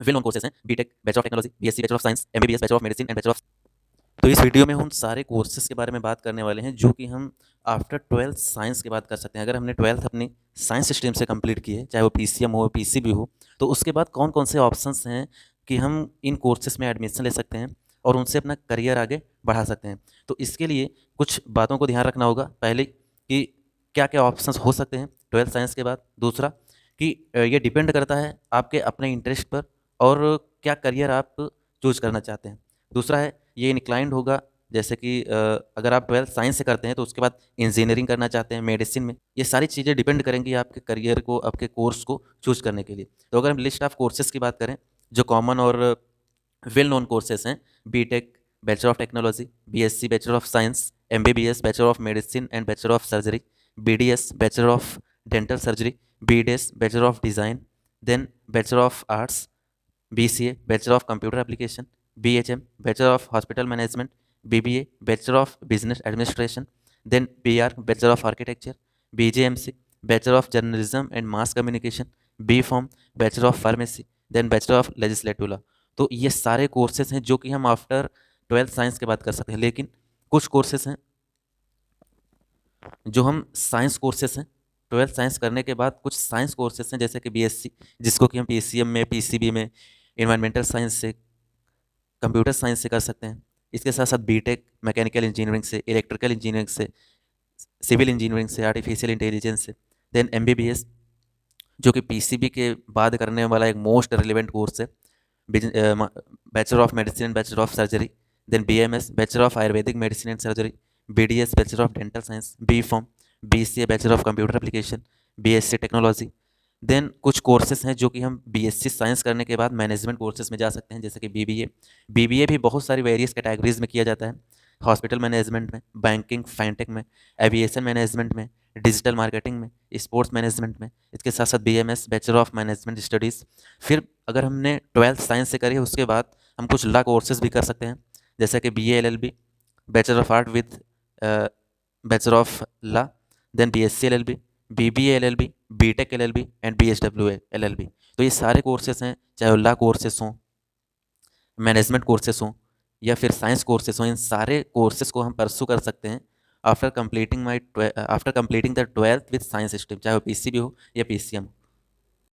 Well known courses हैं, BTech, bachelor of technology, BSc, bachelor of science, MBBS, bachelor of medicine and bachelor of. तो इस video में हम सारे courses के बारे में बात करने वाले हैं जो कि हम आफ्टर ट्वेल्थ साइंस के बाद कर सकते हैं। अगर हमने ट्वेल्थ अपनी साइंस स्ट्रीम से कंप्लीट की है, चाहे वो पीसीएम हो पीसीबी हो, तो उसके बाद कौन कौन से ऑप्शंस हैं कि हम इन कोर्सेज में एडमिशन ले सकते हैं और उनसे अपना करियर आगे बढ़ा सकते हैं। तो इसके लिए कुछ बातों को ध्यान रखना होगा। पहले कि क्या क्या ऑप्शंस हो सकते हैं ट्वेल्थ साइंस के बाद। दूसरा कि ये डिपेंड करता है आपके अपने इंटरेस्ट पर और क्या करियर आप चूज करना चाहते हैं। दूसरा है ये इंक्लाइंड होगा, जैसे कि अगर आप ट्वेल्थ साइंस से करते हैं तो उसके बाद इंजीनियरिंग करना चाहते हैं, मेडिसिन में। ये सारी चीज़ें डिपेंड करेंगी आपके करियर को, आपके कोर्स को चूज करने के लिए। तो अगर हम लिस्ट ऑफ कोर्सेज की बात करें जो कॉमन और वेल नोन कोर्सेज हैं, BTech, bachelor of technology, BSc, bachelor of science, MBBS, bachelor of medicine and bachelor of surgery, BDS, bachelor of dental surgery, BDS, bachelor of design, then bachelor of arts, BCA, Bachelor of Computer Application, BHM, Bachelor of Hospital Management, BBA, Bachelor of Business Administration, then BR, Bachelor of Architecture, BJMC, Bachelor of Journalism and Mass Communication, BPharm, Bachelor of Pharmacy, then Bachelor of Legislative Law। तो ये सारे courses हैं जो कि हम after twelfth science के बाद कर सकते हैं। लेकिन कुछ कोर्सेज हैं जो हम साइंस कोर्सेज हैं, ट्वेल्थ साइंस करने के बाद कुछ साइंस कोर्सेज हैं जैसे कि बीएससी, जिसको कि हम पीसीएम में, पीसीबी में, इन्वायरमेंटल साइंस से, कंप्यूटर साइंस से कर सकते हैं। इसके साथ साथ बीटेक मैकेनिकल इंजीनियरिंग से, इलेक्ट्रिकल इंजीनियरिंग से, सिविल इंजीनियरिंग से, आर्टिफिशियल इंटेलिजेंस से, देन एमबीबीएस जो कि पीसीबी के बाद करने वाला एक मोस्ट रिलेवेंट कोर्स है, bachelor of medicine and bachelor of surgery, then BMS, bachelor of Ayurvedic medicine and surgery, BDS, bachelor of dental science, B pharm, BCA, bachelor of computer application, BSc technology. Then कुछ courses हैं जो कि हम BSc science करने के बाद management courses में जा सकते हैं, जैसे कि बीबीए। बीबीए भी बहुत सारी वेरियस कैटेगरीज में किया जाता है, हॉस्पिटल मैनेजमेंट में, बैंकिंग फाइनटेक में, एविएशन मैनेजमेंट में, डिजिटल मार्केटिंग में, स्पोर्ट्स मैनेजमेंट में। इसके साथ साथ BMS, bachelor of management studies. फिर अगर हमने ट्वेल्थ साइंस से करी है उसके बाद हम कुछ लॉ कोर्सेज भी कर सकते हैं, जैसे कि BA LLB, bachelor of art with bachelor of law, then BSc LLB, BBA LLB, BTech LLB and BSW LLB. तो ये सारे कोर्सेज हैं, चाहे लॉ कोर्सेज हों, मैनेजमेंट कोर्सेज हों या फिर साइंस कोर्सेज हों, इन सारे कोर्सेज को हम परसू कर सकते हैं after completing the twelfth with science stream, चाहे वो पीसीबी हो या पीसीएम हो।